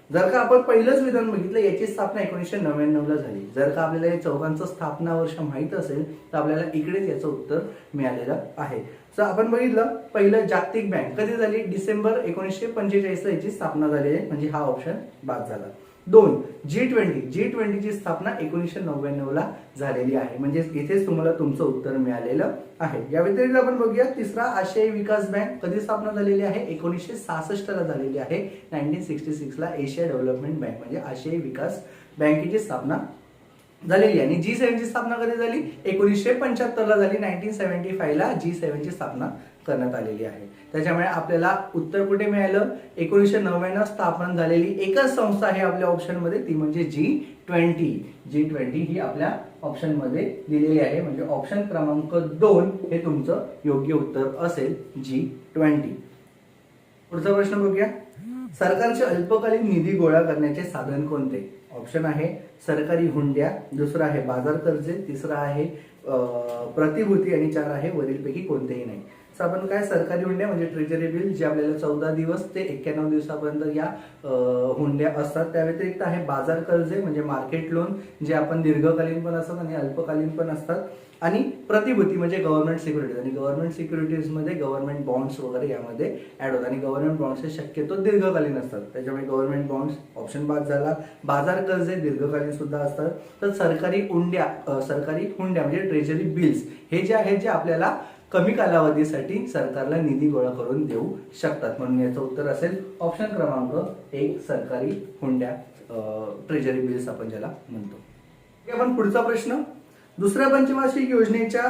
Speaker 1: जर का आपण पहिलंच विधान बघितलं याची स्थापना 1999 ला झाली. जर का आपल्याला या चौघांचं स्थापना वर्ष माहित असेल तर आपल्याला इकडेच याचं उत्तर मिळालेलं आहे. तर आपण बघितलं पहिलं जागतिक बँक कधी झाली? डिसेंबर 1945 ला याची स्थापना झाली आहे, म्हणजे हा ऑप्शन बाद झाला. दोन, G20 ची स्थापना 1999 ला झालेली आहे. म्हणजे इथेच तुम्हाला तुमचं उत्तर मिळालेलं आहे. या व्यतिरिक्त आपण बघूया तिसरा, आशियाई विकास बँक कधी स्थापना झालेली आहे? 1966 ला झालेली आहे. 1966 ला एशिया डेव्हलपमेंट बँक म्हणजे आशियाई विकास बँकेची स्थापना झालेली आहे. आणि G7 ची स्थापना कधी झाली? 1975 ला झाली. 1975 ला G7 ची स्थापना करण्यात आलेली आहे. त्याच्यामुळे आपल्याला उत्तर कुठे मिळालं? 1999 स्थापन झालेली एकच संस्था आहे आपल्या ऑप्शन मध्ये, ती म्हणजे G20 ही आपल्या ऑप्शन मध्ये दिलेली आहे. म्हणजे ऑप्शन क्रमांक 2 हे तुमचं योग्य उत्तर असेल, G20. पुढचा प्रश्न बघूया. सरकारचे अल्पकालीन निधी गोळा करण्याचे साधन कोणते? ऑप्शन आहे सरकारी हुंड्या, दुसरा आहे बाजार कर्जे, तिसरा आहे प्रतिभूती आणि 4 आहे वरीलपैकी कोणतेही नाही. तर आपण काय, सरकारी हुंड्या म्हणजे ट्रेजरी बिल जे आपल्याला 14 दिवस ते 91 दिवसापर्यंत या हुंड्या असतात. त्या व्यतिरिक्त आहे बाजार कर्जे म्हणजे मार्केट लोन जे आपण दीर्घकालीन पण असतात आणि अल्पकालीन पण असतात. आणि प्रतिभूती म्हणजे गव्हर्नमेंट सिक्युरिटीज, आणि गव्हर्नमेंट सिक्युरिटीज मध्ये गव्हर्नमेंट बॉन्ड्स वगैरे यामध्ये ऍड होतात. आणि गव्हर्नमेंट बॉन्ड्स हे शक्यतो दीर्घकालीन असतात, त्याच्यामुळे गव्हर्नमेंट बॉन्ड्स ऑप्शन बाद झाला. बाजार कर्जे दीर्घकालीन सुद्धा असतात. तर सरकारी हुंड्या म्हणजे ट्रेजरी बिल्स हे जे आहेत जे आपल्याला कमी कालावधीसाठी सरकारला निधी गोळा करून देऊ शकतात. म्हणून याचं उत्तर असेल ऑप्शन क्रमांक 1, सरकारी हुंड्या, ट्रेजरी बिल्स आपण ज्याला म्हणतो. आपण पुढचा प्रश्न, दुसऱ्या पंचवार्षिक योजनेच्या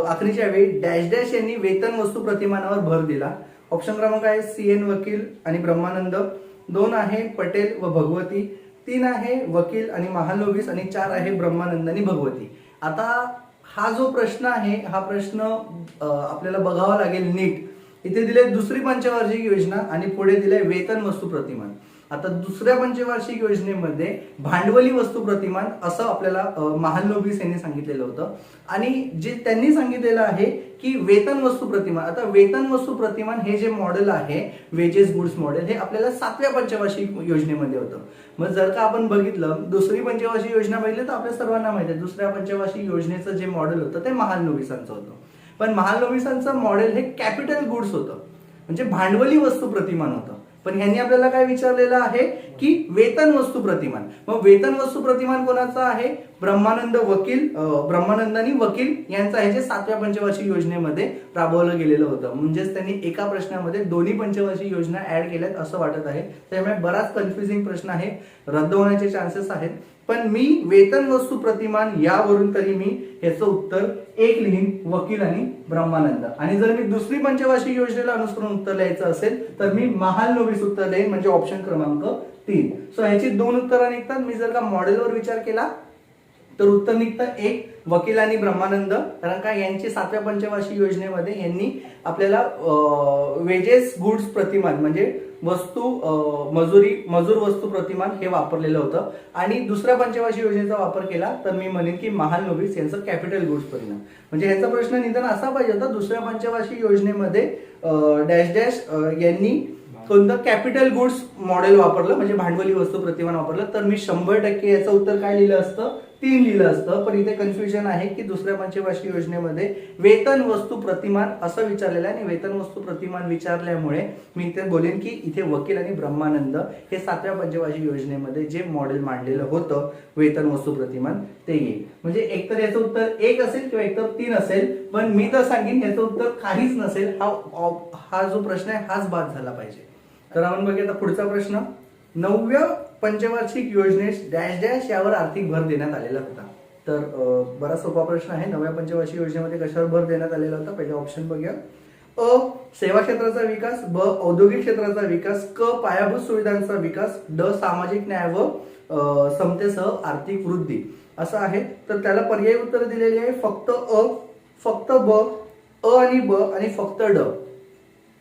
Speaker 1: आखणीच्या वेळी डॅश डॅश यांनी वेतन वस्तू प्रतिमानावर भर दिला. ऑप्शन क्रमांक आहे CN वकील आणि ब्रह्मानंद, 2 आहे पटेल व भगवती, 3 आहे वकील आणि महालनोबिस आणि 4 आहे ब्रह्मानंद आणि भगवती. आता हा जो प्रश्न आहे हा प्रश्न आपल्याला बघावा लागेल नीट. इथे दिले दुसरी पंचवार्षिक योजना आणि पुढे दिले वेतन वस्तू प्रतिमान. आता दुसऱ्या पंचवार्षिक योजनेमध्ये भांडवली वस्तू प्रतिमान असं आपल्याला महालनोबिस यांनी सांगितलेलं होतं. आणि जे त्यांनी सांगितलेलं आहे की वेतन वस्तू प्रतिमान, आता वेतन वस्तू प्रतिमान हे जे मॉडेल आहे वेजेस गुड्स मॉडेल हे आपल्याला 7व्या पंचवार्षिक योजनेमध्ये होतं. मग जर का आपण बघितलं दुसरी पंचवार्षिक योजना बघितली तर आपल्या सर्वांना माहिती आहे दुसऱ्या पंचवार्षिक योजनेचं जे मॉडेल होतं ते महालनोबिसांचं होतं. पण महालनोबिसांचं मॉडेल हे कॅपिटल गुड्स होतं म्हणजे भांडवली वस्तू प्रतिमान होतं. पण ह्यांनी आपल्याला काय विचारलेलं आहे की वेतन वस्तू प्रतिमान. मग वेतन वस्तू प्रतिमान कोणाचं आहे? ब्रह्मानंद आणि वकील यांचं आहे जे 7व्या पंचवार्षिक योजनेमध्ये राबवलं गेलेलं होतं. म्हणजेच त्यांनी एका प्रश्नामध्ये दोन्ही पंचवार्षिक योजना ऍड केल्यात असं वाटत आहे. त्यामुळे बराच कन्फ्युजिंग प्रश्न आहे, रद्द होण्याचे चान्सेस आहेत. पण मी वेतन वस्तू प्रतिमान यावरून तरी मी याचं उत्तर 1 लिहीन, वकील आणि ब्रह्मानंद. आणि जर मी दुसरी पंचवार्षिक योजनेला अनुसरून उत्तर लिहायचं असेल तर मी महालनोबिस उत्तर लिहीन म्हणजे ऑप्शन क्रमांक 3. सो ह्याची 2 उत्तरं निघतात. मी जर का मॉडेलवर विचार केला तर उत्तर निघतं 1, वकील आणि ब्रह्मानंद. कारण का यांची 7व्या पंचवार्षिक योजनेमध्ये यांनी आपल्याला वेजेस गुड्स प्रतिमान म्हणजे मजूर वस्तू प्रतिमान हे वापरलेलं होतं. आणि दुसऱ्या पंचवार्षिक योजनेचा वापर केला तर मी म्हणेन की महालनोबिस यांचं कॅपिटल गुड्स प्रतिमान. म्हणजे ह्याचा प्रश्न निदान असा पाहिजे होता दुसऱ्या पंचवार्षिक योजनेमध्ये डॅश डॅश यांनी कोणतं कॅपिटल गुड्स मॉडेल वापरलं म्हणजे भांडवली वस्तू प्रतिमान वापरलं तर मी 100% याचं उत्तर काय लिहिलं असतं? 3 लिहिलं असतं. पण इथे कन्फ्युजन आहे की दुसऱ्या पंचवार्षिक योजनेमध्ये वेतन वस्तू प्रतिमान असं विचारलेलं आहे आणि वेतन वस्तू प्रतिमान विचारल्यामुळे मी इथे बोलेन की इथे वकील आणि ब्रह्मानंद हे 7व्या पंचवार्षिक योजनेमध्ये जे मॉडेल मांडलेलं होतं वेतन वस्तू प्रतिमान ते येईल. म्हणजे एकतर याचं उत्तर 1 असेल किंवा एकतर 3 असेल. पण मी तर सांगेन याचं उत्तर काहीच नसेल. हा जो प्रश्न आहे हाच बाद झाला पाहिजे. तर आपण बघूया आता पुढचा प्रश्न, 9व्या पंचवार्षिक योजनेस डॅश डॅश यावर आर्थिक भर देण्यात आलेला होता. तर बराच सोपा प्रश्न आहे. 9व्या पंचवार्षिक योजनेमध्ये कशावर भर देण्यात आलेला होता? पहिले ऑप्शन बघूया. अ, सेवा क्षेत्राचा विकास, ब, औद्योगिक क्षेत्राचा विकास, क, पायाभूत सुविधांचा विकास, ड, सामाजिक न्याय व समतेसह आर्थिक वृद्धी असं आहे. तर त्याला पर्यायी उत्तर दिलेली आहे फक्त अ, फक्त ब, अ आणि ब आणि फक्त ड.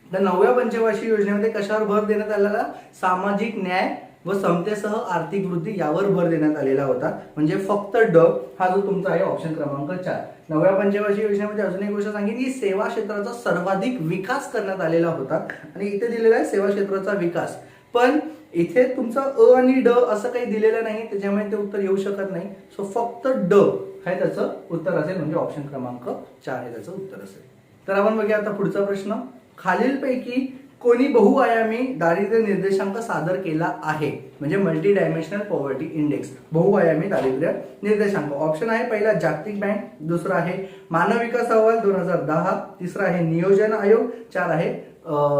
Speaker 1: तर 9व्या पंचवार्षिक योजनेमध्ये कशावर भर देण्यात आलेला? सामाजिक न्याय व समतेसह आर्थिक वृद्धी यावर भर देण्यात आलेला होता. म्हणजे फक्त ड हा जो तुमचा आहे ऑप्शन क्रमांक 4. 9व्या पंचवार्षिक योजनेमध्ये अजून एक गोष्ट सांगितली की सेवा क्षेत्राचा सर्वाधिक विकास करण्यात आलेला होता. आणि इथे दिलेला आहे सेवा क्षेत्राचा विकास. पण इथे तुमचा अ आणि ड असं काही दिलेलं नाही त्याच्यामुळे ते उत्तर येऊ शकत नाही. सो फक्त ड हे त्याचं उत्तर असेल म्हणजे ऑप्शन क्रमांक 4 हे त्याचं उत्तर असेल. तर आपण बघूया आता पुढचा प्रश्न, खालीलपैकी कोणी बहुआयामी दारिद्र्य निर्देशांक सादर केला आहे, म्हणजे मल्टी डायमेन्शनल पॉवर्टी इंडेक्स, बहुआयामी दारिद्र्य निर्देशांक. ऑप्शन आहे पहिला जागतिक बँक, दुसरा आहे मानव विकास अहवाल 2010, तिसरा आहे नियोजन आयोग, चार आहे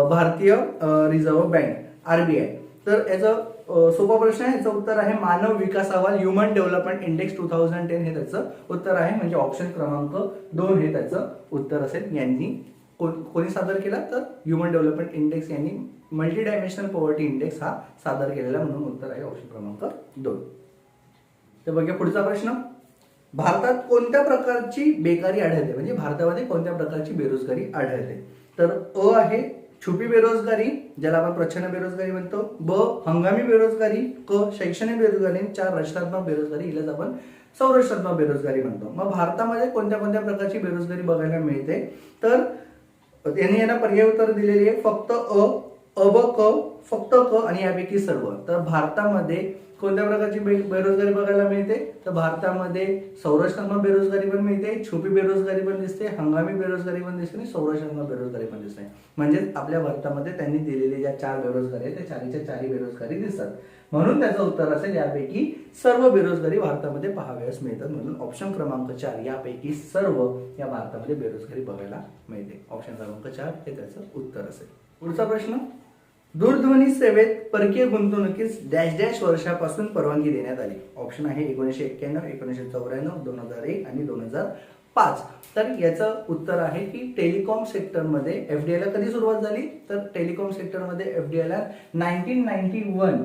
Speaker 1: भारतीय रिझर्व्ह बँक आरबीआय. तर याचं सोपा प्रश्न आहे, याचं उत्तर आहे मानव विकास अहवाल ह्युमन डेव्हलपमेंट इंडेक्स 2010 हे त्याचं उत्तर आहे, म्हणजे ऑप्शन क्रमांक 2 हे त्याचं उत्तर असेल. यांनी कोणी सादर केला तर ह्युमन डेव्हलपमेंट इंडेक्स यांनी मल्टी डायमेन्शनल पॉवर्टी इंडेक्स हा सादर केलेला, म्हणून उत्तर आहे ऑप्शन क्रमांक 2. तर बघा पुढचा प्रश्न, भारतात कोणत्या प्रकारची बेकारी आढळते, म्हणजे भारतामध्ये कोणत्या प्रकारची बेरोजगारी आढळते. तर अ आहे छुपी बेरोजगारी, ज्याला आपण प्रच्छन्न बेरोजगारी म्हणतो, ब हंगामी बेरोजगारी, क शैक्षणिक बेरोजगारी, चार रचनात्मक बेरोजगारी, हिलाच आपण संरचनात्मक बेरोजगारी म्हणतो. मग भारतामध्ये कोणत्या कोणत्या प्रकारची बेरोजगारी बघायला मिळते, तर त्यांनी यांना पर्याय उत्तर दिलेली आहे, फक्त अ, ब, क, फक्त क आणि यापैकी सर्व. तर भारतामध्ये कोणत्या प्रकारची बेरोजगारी बघायला मिळते, तर भारतामध्ये संरचनात्मक बेरोजगारी पण मिळते, छुपी बेरोजगारी पण दिसते, हंगामी बेरोजगारी पण दिसते आणि संरचनात्मक बेरोजगारी पण दिसते. म्हणजे आपल्या भारतामध्ये त्यांनी दिलेले ज्या 4 बेरोजगारी आहेत त्या चारीच्या चारी बेरोजगारी दिसतात, म्हणून त्याचं उत्तर असेल यापैकी सर्व बेरोजगारी भारतामध्ये पाहावयास मिळतात, म्हणून ऑप्शन क्रमांक 4 यापैकी सर्व या भारतामध्ये बेरोजगारी बघायला मिळते. ऑप्शन क्रमांक 4 हे त्याचं उत्तर असेल. पुढचा प्रश्न, दूरध्वनी सेवेत परकीय गुंतवणुकीस डॅश डॅश वर्षापासून परवानगी देण्यात आली. ऑप्शन आहे 1991, 1994, 2001 आणि 2005. तर याचं उत्तर आहे की टेलिकॉम सेक्टरमध्ये एफडीआय ला कधी सुरुवात झाली, तर टेलिकॉम सेक्टरमध्ये एफडीआय ला 1991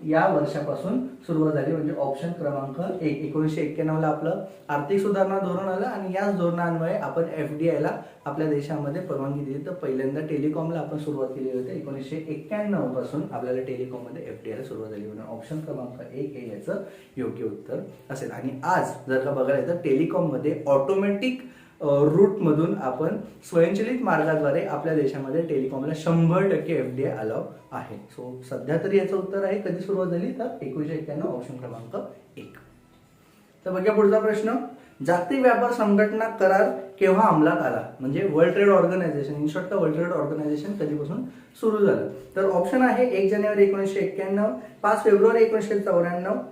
Speaker 1: या वर्षापासून सुरुवात झाली, म्हणजे ऑप्शन क्रमांक 1. 1991 ला आपलं आर्थिक सुधारणा धोरण आलं आणि याच धोरणान्वये आपण एफडीआय ला आपल्या देशामध्ये परवानगी दिली. तर पहिल्यांदा टेलिकॉमला आपण सुरुवात केली होती 1991 पासून आपल्याला टेलिकॉम मध्ये एफडीआय ला सुरुवात झाली, म्हणून ऑप्शन क्रमांक 1 हे याचं योग्य उत्तर असेल. आणि आज जर का बघायला तर टेलिकॉम मध्ये ऑटोमॅटिक रूट मधून आपण स्वयंचलित मार्गाद्वारे आपल्या देशामध्ये टेलिकॉमला 100% एफडीआय अलाव आहे. सो सध्या तरी याचं उत्तर आहे कधी सुरुवात झाली, तर 1991, ऑप्शन क्रमांक 1. तर बघा पुढचा प्रश्न, जागतिक व्यापार संघटना करार केव्हा अंमलात आला, म्हणजे world trade organisation, in short world trade organisation कधीपासून सुरू झालं. तर ऑप्शन आहे 1 जानेवारी 1991, 5 फेब्रुवारी 1994,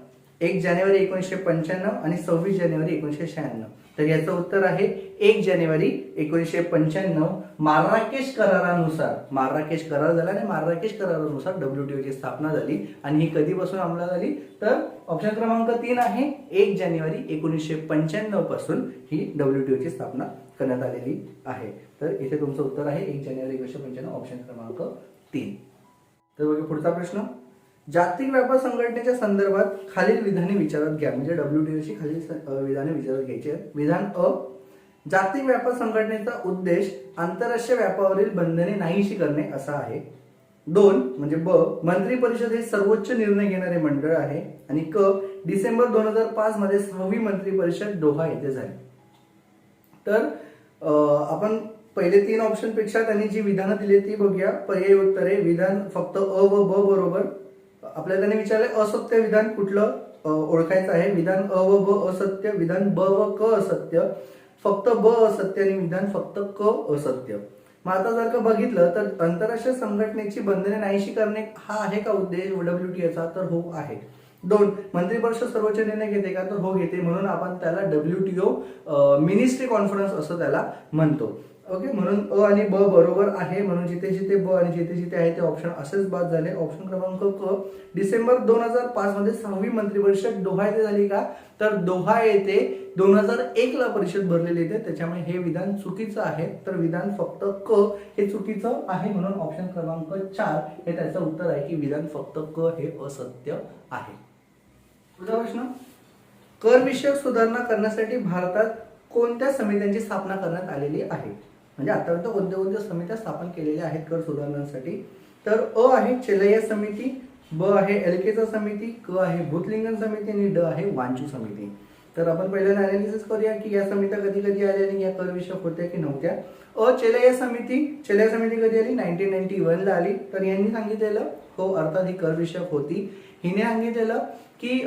Speaker 1: 1 जानेवारी 1995 आणि 26 जानेवारी 1996. तर याचं उत्तर आहे 1 जानेवारी 1995. मार्राकेश करारानुसार मार्राकेश करार झाला आणि मार्राकेश करारानुसार WTO ची स्थापना झाली, आणि ही कधीपासून अंमलात आली, तर ऑप्शन क्रमांक 3 आहे 1 जानेवारी 1995 पासून ही WTO ची स्थापना करण्यात आलेली आहे. तर इथे तुमचं उत्तर आहे 1 जानेवारी 1995, ऑप्शन क्रमांक 3. तर बघा पुढचा प्रश्न, जागतिक व्यापार संघटनेच्या संदर्भात खालील विधाने विचारात घ्या, म्हणजे WTO ची खालील विधाने विचारात घ्यायची आहेत. विधान अ, जागतिक व्यापार संघटनेचा उद्देश आंतरराष्ट्रीय व्यापारावरील बंधने नाहीशी करणे असा आहे. 2 म्हणजे ब, मंत्री परिषद हे सर्वोच्च निर्णय घेणारे मंडळ आहे. आणि क, डिसेंबर 2005 मध्ये 6वी मंत्री परिषद दोहा येथे झाली. तर आपण पहिले 3 ऑप्शन पेक्षा त्यांनी जी विधानं दिली ती बघूया. पर्यायी उत्तरे, विधान फक्त अ व ब बरोबर. आपल्याला त्यांनी विचारले असत्य विधान कुठलं ओळखायचं आहे. विधान अ व ब असत्य, विधान ब व क असत्य, फक्त ब असत्य आणि विधान फक्त क असत्य. मग आता जर का बघितलं तर आंतरराष्ट्रीय संघटनेची बंधने नाहीशी करणे हा आहे का उद्देश WTOचा, तर हो आहे. 2 मंत्रिपरिषद सर्वोच्च निर्णय घेते का, तर हो घेते, म्हणून आपण त्याला WTO मिनिस्ट्री कॉन्फरन्स असं त्याला म्हणतो. ओके, म्हणून अ आणि ब बरोबर आहे, म्हणून जिथे जिथे ब आणि जिथे जिथे आहे ते ऑप्शन असेच बाद झाले. ऑप्शन क्रमांक क, डिसेंबर 2005 मध्ये 6वी मंत्रिपरिषद दोहा येथे झाली का, तर दोहा येथे 2001 ला परिषद भरलेली येते, त्याच्यामुळे हे विधान चुकीचं आहे. तर विधान फक्त क हे चुकीचं आहे, म्हणून ऑप्शन क्रमांक 4 हे त्याचं उत्तर आहे की विधान फक्त क हे असत्य आहे. पुढचा प्रश्न, कर विषयक सुधारणा करण्यासाठी भारतात कोणत्या समित्यांची स्थापना करण्यात आलेली आहे, म्हणजे आतापर्यंत कोणत्या कोणत्या समित्या स्थापन केलेल्या आहेत कर सुधारणांसाठी. तर अ आहे चेलैया समिती, ब आहे एलकेचा समिती, क आहे भूतलिंगन समिती आणि ड आहे वांचू समिती. तर आपण पहिल्यांदा अनालिसिस करूया की या समित्या कधी कधी आल्या आणि या कर विषयक होत्या की नव्हत्या. अ चेलैया समिती कधी आली, 1991 ला आली. तर यांनी सांगितलेलं हो, अर्थात ही कर विषयक होती. हिने सांगितलेलं की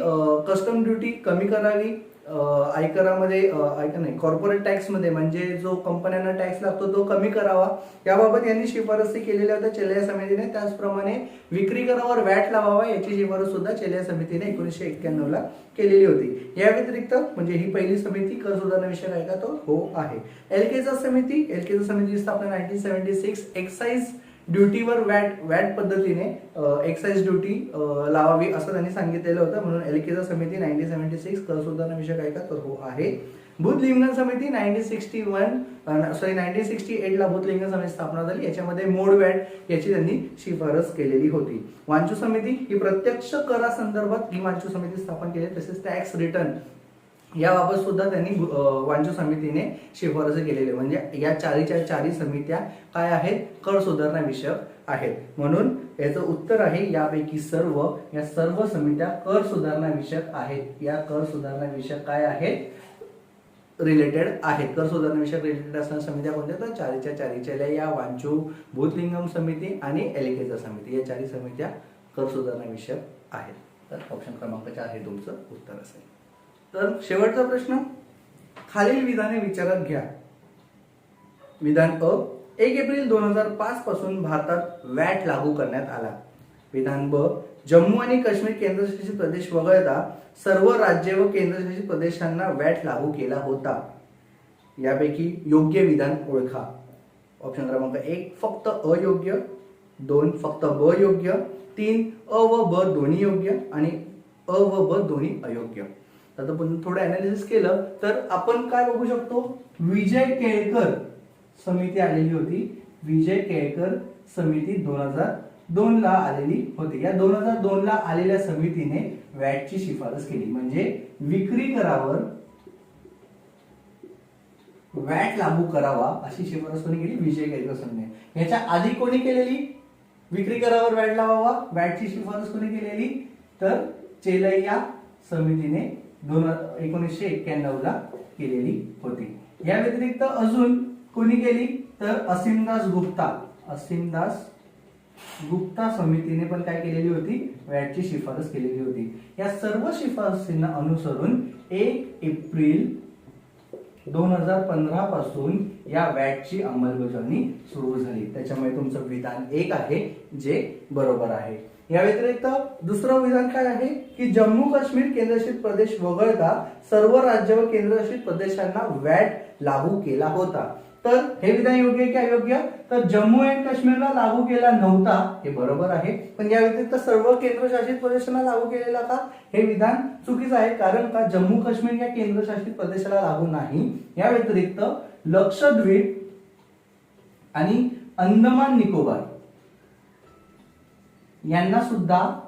Speaker 1: कस्टम ड्युटी कमी करावी, आयकरामध्ये ऐका नाही कॉर्पोरेट टॅक्समध्ये म्हणजे जो कंपन्यांना टॅक्स लागतो तो कमी करावा, याबाबत यांनी शिफारसी केलेल्या होत्या चेल्लिया समितीने. त्याचप्रमाणे विक्री करावर वॅट लावावा याची शिफारस सुद्धा चेल्लिया समितीने 1991 ला केलेली होती. या व्यतिरिक्त म्हणजे ही पहिली समिती कर सुधारणा विषयक आहे का, तो हो आहे. एलकेचा समितीची स्थापना 1976 एक्साइज ड्युटीवर वॅट पद्धतीने एक्साइज ड्युटी लावावी असं त्यांनी सांगितलेलं होतं, म्हणून एलकेचा समिती 1976 कर सुधारणा विषयक आहे का, तर हो आहे. भूतलिंगन समिती 1968 ला भूतलिंगन समिती स्थापना झाली. याच्यामध्ये मोड वॅट याची त्यांनी शिफारस केलेली होती. वांचू समिती ही प्रत्यक्ष करासंदर्भात ही वांचू समिती स्थापन केली. तसेच टॅक्स रिटर्न याबाबत सुद्धा त्यांनी वांचू समितीने शिफारस केलेली, म्हणजे या चारी समित्या काय आहेत, कर सुधारणा विषयक आहेत. म्हणून याचं उत्तर आहे यापैकी या सर्व समित्या कर सुधारणा विषयक आहेत. या कर सुधारणा विषयक काय आहेत, रिलेटेड आहेत. कर सुधारणा विषयक रिलेटेड असणाऱ्या समित्या कोणत्या, तर चारी या वांचू, भूतलिंगम समिती आणि एलकेचा समिती या चारी समित्या कर सुधारणा विषयक आहेत. तर ऑप्शन क्रमांक 4 हे तुमचं उत्तर असेल. तर शेवटचा प्रश्न, खालील विधाने विचारात घ्या. विधान अ, 1 एप्रिल 2005 पासून भारतात वॅट लागू करण्यात आला. विधान ब, जम्मू आणि काश्मीर केंद्रशासित प्रदेश वगळता सर्व राज्य व केंद्रशासित प्रदेशांना वॅट लागू केला होता. यापैकी योग्य विधान ओळखा. ऑप्शन क्रमांक 1 फक्त अयोग्य, 2 फक्त ब योग्य, 3 अ व ब दोन्ही योग्य आणि अ व ब दोन्ही अयोग्य. आता पण थोडं अनालिसिस केलं तर आपण काय बघू शकतो, विजय केळकर समिती आलेली होती. विजय केळकर समिती 2002 ला आलेली होती. या 2002 ला आलेल्या समितीने वॅटची शिफारस केली, म्हणजे विक्री करावर वॅट लागू करावा अशी शिफारस कोणी केली, विजय केळकर समितीने. याच्या आधी कोणी केलेली, विक्री करावर वॅट लावावा वॅटची शिफारस कोणी केलेली, तर चेल्लिया समितीने 1991 ला केलेली होती. या व्यतिरिक्त अजून कोणी केली, तर असीमदास गुप्ता समितीने पण काय केलेली होती, वॅटची शिफारस केलेली होती. या सर्व शिफारसींना अनुसरून 1 एप्रिल 2015 पासून या वॅटची अंमलबजावणी सुरू झाली. त्याच्यामुळे तुमचं विधान 1 आहे जे बरोबर आहे. या व्यतिरिक्त दुसरं विधान काय आहे की जम्मू काश्मीर केंद्रशासित प्रदेश वगळता सर्व राज्य व केंद्रशासित प्रदेशांना वॅट लागू केला होता. तर हे विधान योग्य की अयोग्य, तर जम्मू आणि काश्मीरला लागू केला नव्हता हे बरोबर आहे, पण या व्यतिरिक्त सर्व केंद्रशासित प्रदेशांना लागू केलेला का, हे विधान चुकीचं आहे. कारण का जम्मू काश्मीर या केंद्रशासित प्रदेशाला लागू नाही. या व्यतिरिक्त लक्षद्वीप आणि अंदमान निकोबार यांना सुद्धा,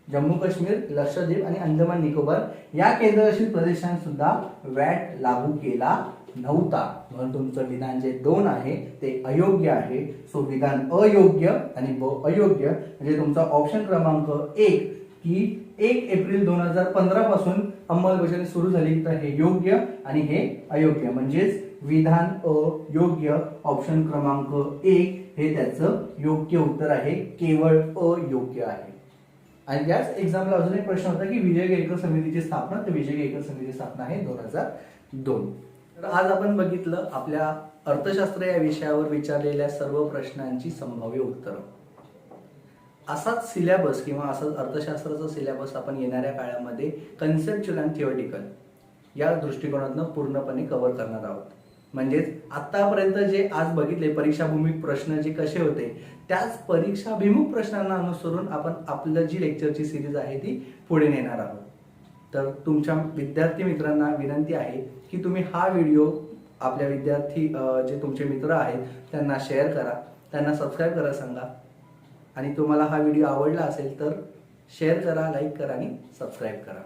Speaker 1: जम्मू काश्मीर, लक्षद्वीप आणि अंदमान निकोबार या केंद्रशासित प्रदेशांना सुद्धा वॅट लागू केला नव्हता. म्हणून तुमचं विधान जे 2 आहे ते अयोग्य आहे. सो विधान अयोग्य आणि ब अयोग्य, म्हणजे तुमचा ऑप्शन क्रमांक 1 की 1 एप्रिल 2015 पासून अंमलबजावणी सुरू झाली, तर हे योग्य आणि हे अयोग्य. म्हणजेच विधान अयोग्य, ऑप्शन क्रमांक 1 हे त्याचं योग्य उत्तर आहे, केवळ अयोग्य आहे. आणि याच एक्झामला अजून एक प्रश्न होता की विजय केळकर समितीची स्थापना, तर विजय केळकर समितीची स्थापना आहे 2002. तर आज आपण बघितलं आपल्या अर्थशास्त्र या विषयावर विचारलेल्या सर्व प्रश्नांची संभाव्य उत्तरं. असाच सिलेबस किंवा असाच अर्थशास्त्राचा सिलेबस आपण येणाऱ्या काळामध्ये कन्सेप्च्युअल आणि थिओरिटिकल या दृष्टिकोनातून पूर्णपणे कव्हर करणार आहोत. म्हणजेच आतापर्यंत जे आज बघितले परीक्षाभिमुख प्रश्न जे कसे होते, त्याच परीक्षाभिमुख प्रश्नांना अनुसरून आपण आपलं जी लेक्चरची सिरीज आहे ती पुढे नेणार आहोत. तर तुमच्या विद्यार्थी मित्रांना विनंती आहे की तुम्ही हा व्हिडिओ आपल्या विद्यार्थी जे तुमचे मित्र आहेत त्यांना शेअर करा, त्यांना सबस्क्राईब करा सांगा. आणि तुम्हाला हा व्हिडिओ आवडला असेल तर शेअर करा, लाईक करा आणि सबस्क्राईब करा.